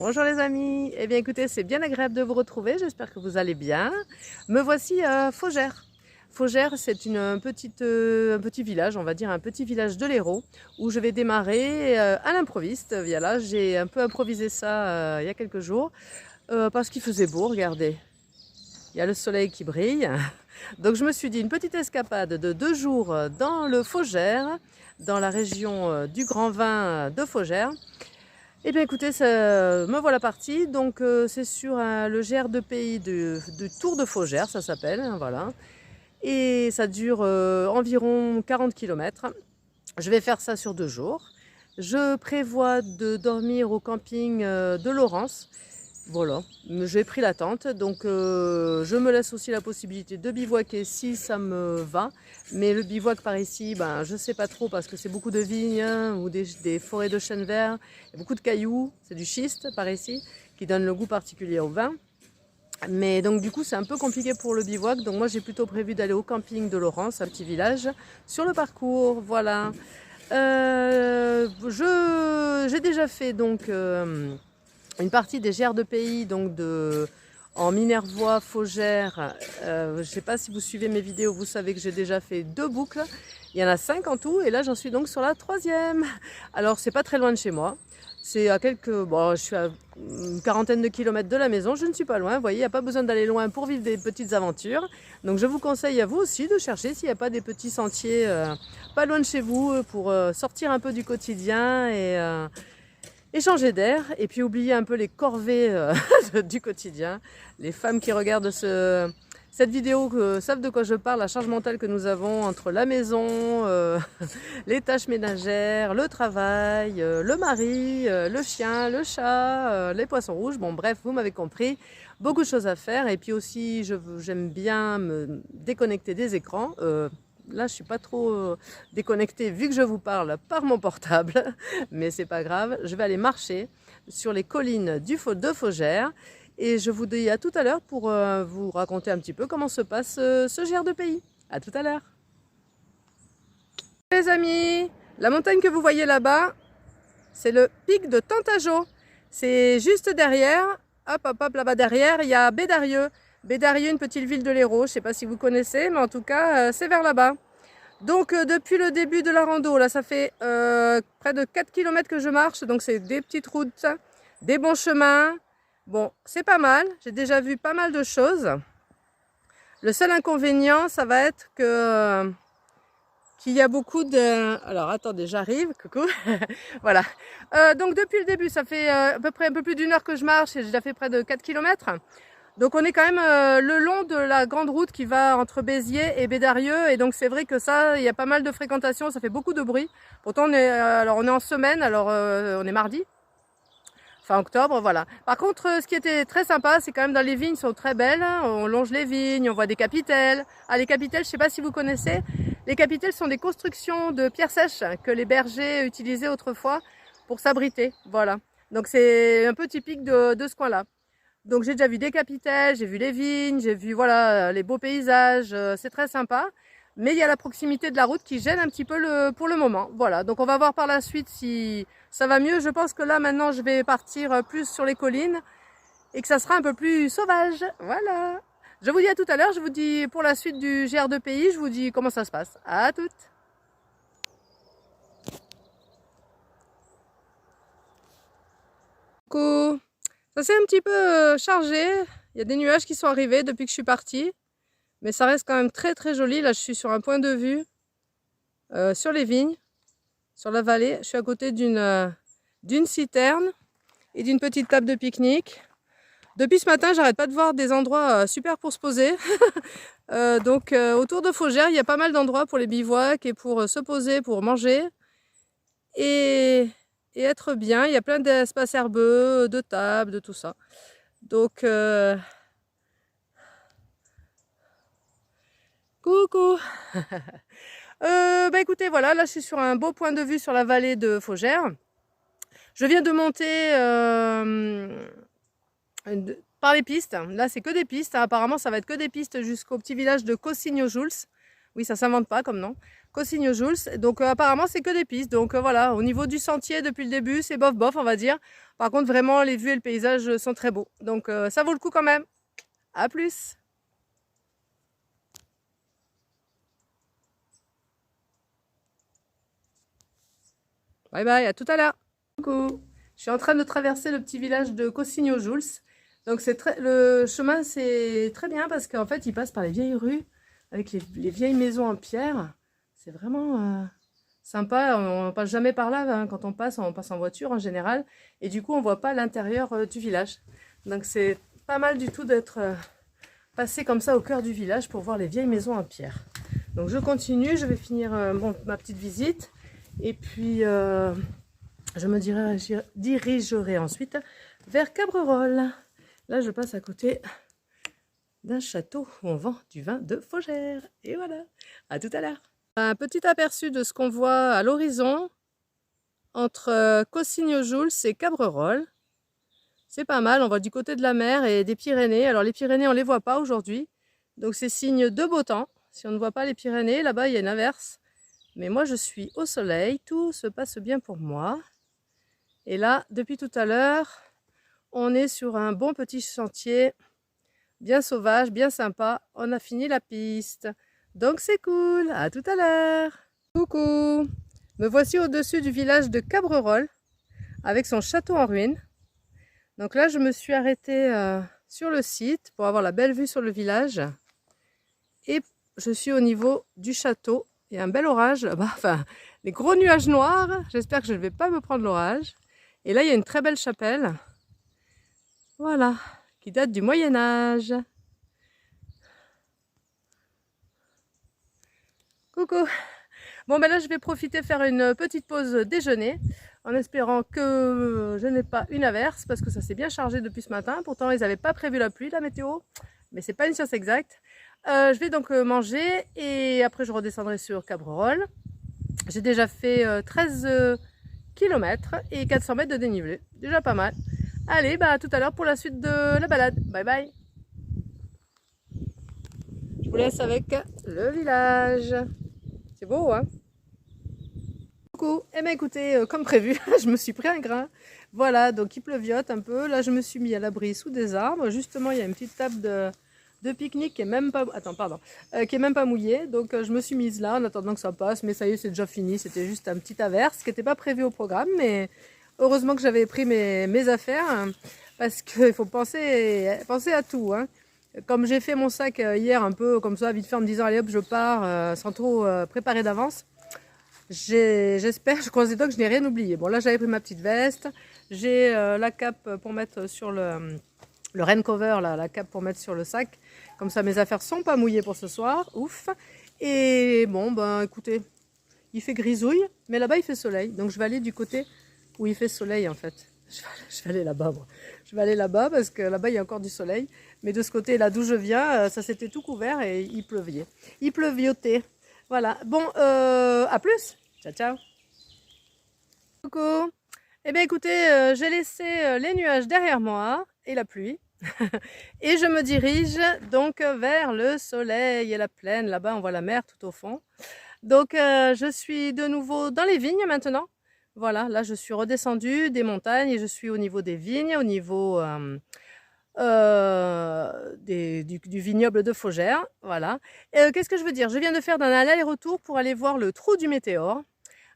Bonjour les amis, eh bien écoutez, c'est bien agréable de vous retrouver, j'espère que vous allez bien. Me voici à Faugères. Faugères, c'est un petit village, on va dire un petit village de l'Hérault, où je vais démarrer à l'improviste. Voilà, j'ai un peu improvisé ça il y a quelques jours, parce qu'il faisait beau, regardez. Il y a le soleil qui brille. Donc je me suis dit une petite escapade de 2 jours dans le Faugères, dans la région du Grand Vin de Faugères. Eh bien écoutez, me voilà partie, donc c'est sur le GR2PI du Tour de Faugères, ça s'appelle, hein, voilà. Et ça dure environ 40 km. Je vais faire ça sur 2 jours. Je prévois de dormir au camping de Laurence. Voilà, j'ai pris la tente, donc je me laisse aussi la possibilité de bivouaquer si ça me va. Mais le bivouac par ici, ben, je ne sais pas trop parce que c'est beaucoup de vignes hein, ou des forêts de chênes verts, il y a beaucoup de cailloux, c'est du schiste par ici qui donne le goût particulier au vin. Mais donc du coup c'est un peu compliqué pour le bivouac, donc moi j'ai plutôt prévu d'aller au camping de Laurence, un petit village, sur le parcours, voilà. J'ai déjà fait donc une partie des GR2PI donc en Minervois, Faugères. Je ne sais pas si vous suivez mes vidéos, vous savez que j'ai déjà fait 2 boucles. Il y en a 5 en tout et là j'en suis donc sur la 3e. Alors c'est pas très loin de chez moi. C'est à bon, je suis à une quarantaine de kilomètres de la maison, je ne suis pas loin. Vous voyez, il n'y a pas besoin d'aller loin pour vivre des petites aventures. Donc je vous conseille à vous aussi de chercher s'il n'y a pas des petits sentiers pas loin de chez vous pour sortir un peu du quotidien et changer d'air, et puis oublier un peu les corvées du quotidien. Les femmes qui regardent cette vidéo savent de quoi je parle, la charge mentale que nous avons entre la maison, les tâches ménagères, le travail, le mari, le chien, le chat, les poissons rouges. Bon bref, vous m'avez compris, beaucoup de choses à faire. Et puis aussi, j'aime bien me déconnecter des écrans. Là, je suis pas trop déconnectée vu que je vous parle par mon portable, mais c'est pas grave. Je vais aller marcher sur les collines de Faugères et je vous dis à tout à l'heure pour vous raconter un petit peu comment se passe ce GR2PI. À tout à l'heure. Les amis, la montagne que vous voyez là-bas, c'est le pic de Tentajo. C'est juste derrière, hop hop hop, là-bas derrière, il y a Bédarieux. Bédarieux, une petite ville de l'Hérault, je ne sais pas si vous connaissez, mais en tout cas, c'est vers là-bas. Donc depuis le début de la rando, là ça fait près de 4 km que je marche, donc c'est des petites routes, des bons chemins. Bon, c'est pas mal, j'ai déjà vu pas mal de choses. Le seul inconvénient, ça va être que qu'il y a beaucoup de... Alors attendez, j'arrive, coucou. Voilà. Donc depuis le début, ça fait à peu près un peu plus d'une heure que je marche et j'ai déjà fait près de 4 km. Donc on est quand même le long de la grande route qui va entre Béziers et Bédarieux, et donc c'est vrai que ça, il y a pas mal de fréquentation, ça fait beaucoup de bruit. Pourtant on est en semaine, alors on est mardi, fin octobre, voilà. Par contre, ce qui était très sympa, c'est quand même dans les vignes sont très belles, on longe les vignes, on voit des capitelles. Ah, les capitelles, je sais pas si vous connaissez, les capitelles sont des constructions de pierres sèches que les bergers utilisaient autrefois pour s'abriter, voilà. Donc c'est un peu typique de ce coin-là. Donc j'ai déjà vu des capitelles, j'ai vu les vignes, j'ai vu voilà les beaux paysages, c'est très sympa. Mais il y a la proximité de la route qui gêne un petit peu pour le moment. Voilà, donc on va voir par la suite si ça va mieux. Je pense que là maintenant je vais partir plus sur les collines et que ça sera un peu plus sauvage. Voilà. Je vous dis à tout à l'heure, je vous dis pour la suite du GR2PI, je vous dis comment ça se passe. À toutes. Coucou. Ça s'est un petit peu chargé, il y a des nuages qui sont arrivés depuis que je suis partie, mais ça reste quand même très très joli. Là je suis sur un point de vue sur les vignes, sur la vallée. Je suis à côté d'une citerne et d'une petite table de pique-nique. Depuis ce matin, j'arrête pas de voir des endroits super pour se poser. Donc autour de Faugères, il y a pas mal d'endroits pour les bivouacs et pour se poser, pour manger. Et être bien, il y a plein d'espaces herbeux, de tables, de tout ça. Donc, coucou. Bah écoutez, voilà, là je suis sur un beau point de vue sur la vallée de Faugères. Je viens de monter par les pistes. Là c'est que des pistes, apparemment ça va être que des pistes jusqu'au petit village de Cossigno-Jouls. Oui, ça s'invente pas comme nom. Cossigno-Jules. Donc apparemment c'est que des pistes. Donc voilà, au niveau du sentier depuis le début, c'est bof bof on va dire. Par contre vraiment les vues et le paysage sont très beaux. Donc ça vaut le coup quand même. À plus. Bye bye, à tout à l'heure. Coucou. Je suis en train de traverser le petit village de Cossigno-Jules. Donc le chemin c'est très bien parce qu'en fait il passe par les vieilles rues avec les vieilles maisons en pierre. C'est vraiment sympa. On passe jamais par là hein. Quand on passe en voiture en général. Et du coup on voit pas l'intérieur du village. Donc c'est pas mal du tout d'être passé comme ça au cœur du village pour voir les vieilles maisons en pierre. Donc je continue, je vais finir ma petite visite. Et puis je me dirigerai ensuite vers Cabrerols. Là, je passe à côté d'un château où on vend du vin de Faugère. Et voilà, à tout à l'heure. Un petit aperçu de ce qu'on voit à l'horizon entre Cossigno-Jules et Cabrerols. C'est pas mal, on voit du côté de la mer et des Pyrénées. Alors les Pyrénées, on ne les voit pas aujourd'hui. Donc c'est signe de beau temps. Si on ne voit pas les Pyrénées, là-bas, il y a une averse. Mais moi, je suis au soleil, tout se passe bien pour moi. Et là, depuis tout à l'heure, on est sur un bon petit sentier, bien sauvage, bien sympa. On a fini la piste. Donc c'est cool, à tout à l'heure. Coucou, me voici au-dessus du village de Cabrerols, avec son château en ruine. Donc là, je me suis arrêtée sur le site pour avoir la belle vue sur le village. Et je suis au niveau du château. Il y a un bel orage là-bas, enfin, les gros nuages noirs. J'espère que je ne vais pas me prendre l'orage. Et là, il y a une très belle chapelle. Voilà, qui date du Moyen-Âge. Coucou. Bon, ben là, je vais profiter faire une petite pause déjeuner, en espérant que je n'ai pas une averse, parce que ça s'est bien chargé depuis ce matin. Pourtant, ils n'avaient pas prévu la pluie, la météo, mais c'est pas une science exacte. Je vais donc manger et après je redescendrai sur Cabrerols. J'ai déjà fait 13 km et 400 mètres de dénivelé, déjà pas mal. Allez, bah à tout à l'heure pour la suite de la balade. Bye bye. Je vous laisse avec le village. C'est beau, hein? Coucou. Eh bien écoutez, comme prévu, je me suis pris un grain. Voilà, donc il pleuviote un peu. Là, je me suis mis à l'abri sous des arbres. Justement, il y a une petite table de pique-nique qui est même pas, qui est même pas mouillée. Donc je me suis mise là en attendant que ça passe. Mais ça y est, c'est déjà fini. C'était juste un petit averse qui n'était pas prévu au programme. Mais heureusement que j'avais pris mes affaires hein, parce qu'il faut penser à tout. Hein. Comme j'ai fait mon sac hier un peu comme ça, vite fait en me disant allez hop, je pars sans trop préparer d'avance. J'espère, je croise les doigts que je n'ai rien oublié. Bon là j'avais pris ma petite veste, j'ai la cape pour mettre sur le rain cover, là, la cape pour mettre sur le sac. Comme ça mes affaires sont pas mouillées pour ce soir, ouf. Et bon ben écoutez, il fait grisouille, mais là-bas il fait soleil. Donc je vais aller du côté où il fait soleil en fait. Je vais aller là-bas moi. Je vais aller là-bas parce que là-bas il y a encore du soleil. Mais de ce côté là d'où je viens, ça s'était tout couvert et il pleuvait. Il pleuviotait. Voilà, bon à plus. Ciao, ciao. Coucou. Eh bien écoutez, j'ai laissé les nuages derrière moi et la pluie. Et je me dirige donc vers le soleil et la plaine. Là-bas, on voit la mer tout au fond. Donc je suis de nouveau dans les vignes maintenant. Voilà, là je suis redescendue des montagnes et je suis au niveau des vignes, au niveau du vignoble de Faugère. Voilà. Qu'est-ce que je veux dire? Je viens de faire un aller-retour pour aller voir le trou du météore.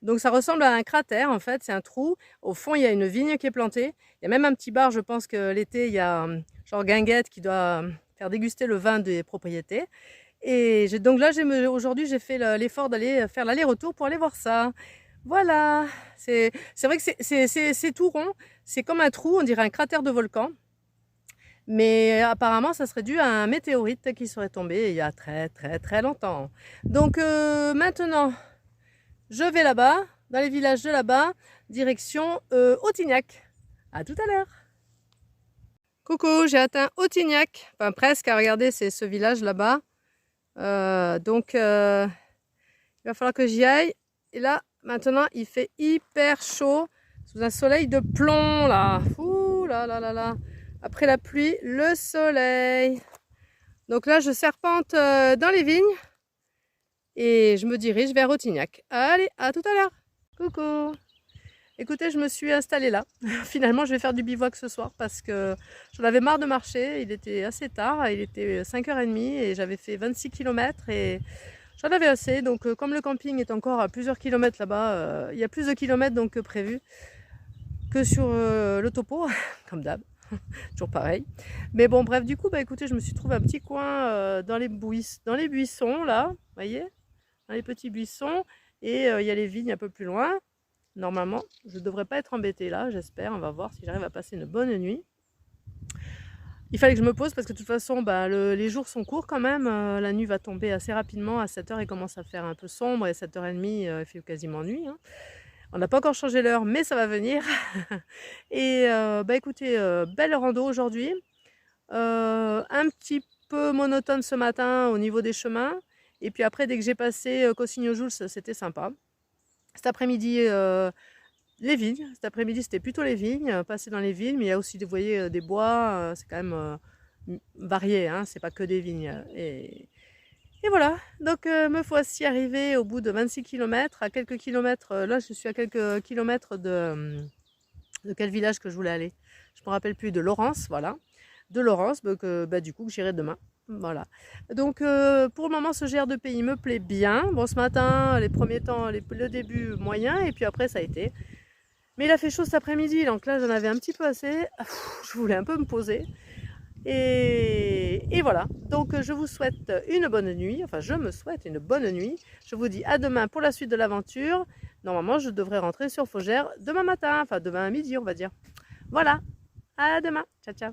Donc ça ressemble à un cratère en fait, c'est un trou. Au fond, il y a une vigne qui est plantée. Il y a même un petit bar, je pense que l'été, il y a genre Guinguette qui doit faire déguster le vin des propriétés. Et donc là, aujourd'hui, j'ai fait l'effort d'aller faire l'aller-retour pour aller voir ça. Voilà, c'est vrai que c'est tout rond. C'est comme un trou, on dirait un cratère de volcan. Mais apparemment, ça serait dû à un météorite qui serait tombé il y a très très très longtemps. Donc maintenant... je vais là-bas, dans les villages de là-bas, direction Autignac. À tout à l'heure. Coucou, j'ai atteint Autignac, enfin presque, regardez, c'est ce village là-bas. Donc, il va falloir que j'y aille. Et là, maintenant, il fait hyper chaud, sous un soleil de plomb, là. Ouh là là là là. Après la pluie, le soleil. Donc là, je serpente dans les vignes. et je me dirige vers Rotignac. Allez, à tout à l'heure. Coucou. Écoutez, je me suis installée là. Finalement, je vais faire du bivouac ce soir parce que j'en avais marre de marcher. Il était assez tard, il était 5h30 et j'avais fait 26 km et j'en avais assez. Donc, comme le camping est encore à plusieurs kilomètres là-bas, il y a plus de kilomètres donc que prévu que sur le topo, comme d'hab. Toujours pareil. Mais bon, bref, du coup, bah écoutez, je me suis trouvé un petit coin dans les buissons là, vous voyez, dans les petits buissons. Et il y a les vignes un peu plus loin. Normalement, je ne devrais pas être embêtée là, j'espère. On va voir si j'arrive à passer une bonne nuit. Il fallait que je me pose parce que de toute façon, bah, les jours sont courts quand même. La nuit va tomber assez rapidement. À 7h, il commence à faire un peu sombre et 7h30, il fait quasiment nuit. Hein. On n'a pas encore changé l'heure, mais ça va venir. Et bah, écoutez, belle rando aujourd'hui. Un petit peu monotone ce matin au niveau des chemins. Et puis après, dès que j'ai passé Cossigno-Joules, c'était sympa. Cet après-midi, les vignes. Cet après-midi, c'était plutôt les vignes, passer dans les vignes, mais il y a aussi, vous voyez, des bois, c'est quand même varié, hein, c'est pas que des vignes. Et voilà, donc me voici arrivée au bout de 26 km, à quelques kilomètres, là je suis à quelques kilomètres de quel village que je voulais aller. Je ne me rappelle plus, de Laurens, voilà. De Laurens, donc, du coup, que j'irai demain. Voilà. Donc, pour le moment, ce GR2P me plaît bien. Bon, ce matin, les premiers temps, le début moyen, et puis après, ça a été. Mais il a fait chaud cet après-midi, donc là, j'en avais un petit peu assez. Je voulais un peu me poser. Et voilà. Donc, je vous souhaite une bonne nuit. Enfin, je me souhaite une bonne nuit. Je vous dis à demain pour la suite de l'aventure. Normalement, je devrais rentrer sur Faugères demain matin. Enfin, demain à midi, on va dire. Voilà. À demain. Ciao, ciao.